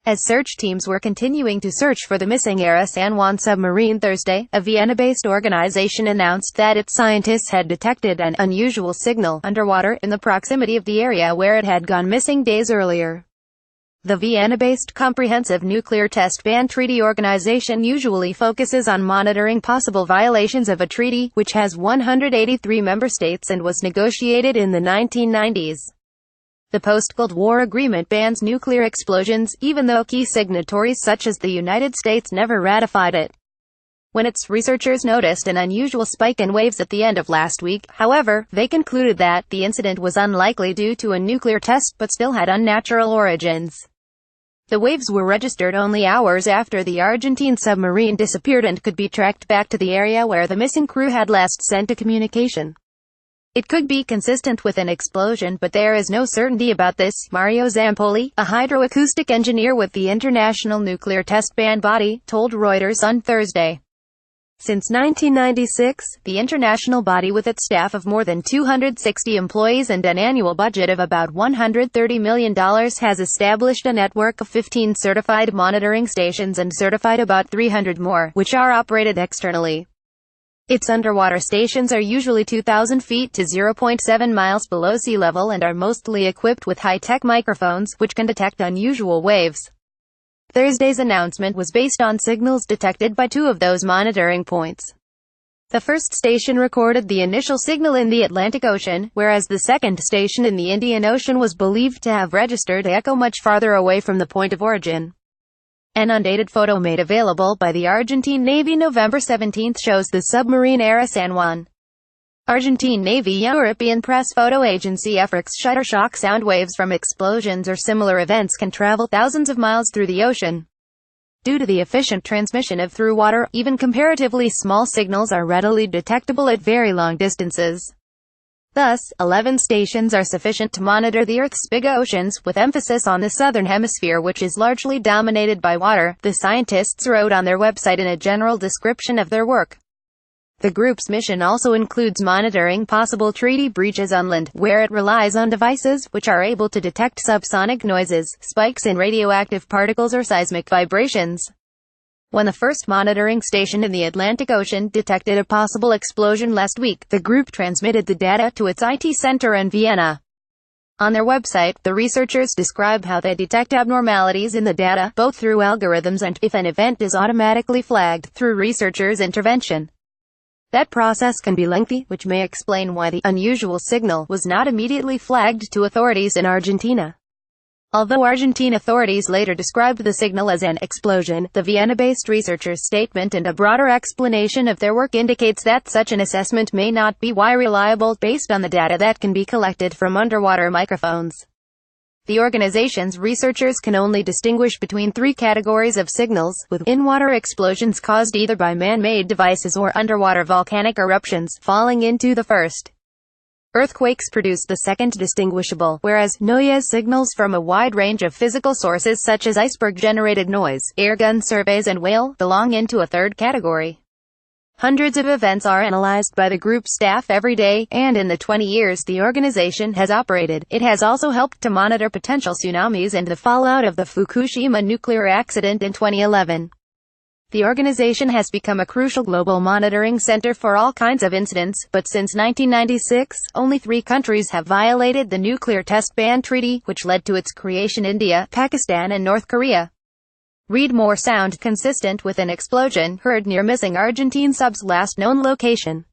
As search teams were continuing to search for the missing ARA San Juan submarine Thursday, a Vienna-based organization announced that its scientists had detected an unusual signal underwater in the proximity of the area where it had gone missing days earlier. The Vienna-based Comprehensive Nuclear Test Ban Treaty Organization usually focuses on monitoring possible violations of a treaty, which has 183 member states and was negotiated in the 1990s. The post-Cold War agreement bans nuclear explosions, even though key signatories such as the United States never ratified it. When its researchers noticed an unusual spike in waves at the end of last week, however, they concluded that the incident was unlikely due to a nuclear test but still had unnatural origins. The waves were registered only hours after the Argentine submarine disappeared and could be tracked back to the area where the missing crew had last sent a communication. It could be consistent with an explosion, but there is no certainty about this, Mario Zampoli, a hydroacoustic engineer with the International Nuclear Test Ban body, told Reuters on Thursday. Since 1996, the international body, with its staff of more than 260 employees and an annual budget of about $130 million, has established a network of 15 certified monitoring stations and certified about 300 more, which are operated externally. Its underwater stations are usually 2,000 feet to 0.7 miles below sea level and are mostly equipped with high-tech microphones, which can detect unusual waves. Thursday's announcement was based on signals detected by two of those monitoring points. The first station recorded the initial signal in the Atlantic Ocean, whereas the second station in the Indian Ocean was believed to have registered an echo much farther away from the point of origin. An undated photo made available by the Argentine Navy November 17 shows the submarine ARA San Juan. Argentine Navy European press photo agency FRX shuttershock sound waves from explosions or similar events can travel thousands of miles through the ocean. Due to the efficient transmission of through water, even comparatively small signals are readily detectable at very long distances. Thus, 11 stations are sufficient to monitor the Earth's big oceans, with emphasis on the southern hemisphere, which is largely dominated by water, the scientists wrote on their website in a general description of their work. The group's mission also includes monitoring possible treaty breaches on land, where it relies on devices which are able to detect subsonic noises, spikes in radioactive particles or seismic vibrations. When the first monitoring station in the Atlantic Ocean detected a possible explosion last week, the group transmitted the data to its IT center in Vienna. On their website, the researchers describe how they detect abnormalities in the data, both through algorithms and, if an event is automatically flagged, through researchers' intervention. That process can be lengthy, which may explain why the unusual signal was not immediately flagged to authorities in Argentina. Although Argentine authorities later described the signal as an explosion, the Vienna-based researchers' statement and a broader explanation of their work indicates that such an assessment may not be reliable, based on the data that can be collected from underwater microphones. The organization's researchers can only distinguish between three categories of signals, with in-water explosions caused either by man-made devices or underwater volcanic eruptions, falling into the first. Earthquakes produce the second distinguishable, whereas noise signals from a wide range of physical sources such as iceberg-generated noise, airgun surveys and whale, belong into a third category. Hundreds of events are analyzed by the group's staff every day, and in the 20 years the organization has operated, it has also helped to monitor potential tsunamis and the fallout of the Fukushima nuclear accident in 2011. The organization has become a crucial global monitoring center for all kinds of incidents, but since 1996, only 3 countries have violated the Nuclear Test Ban Treaty, which led to its creation: India, Pakistan and North Korea. Read more: sound consistent with an explosion heard near missing Argentine sub's last known location.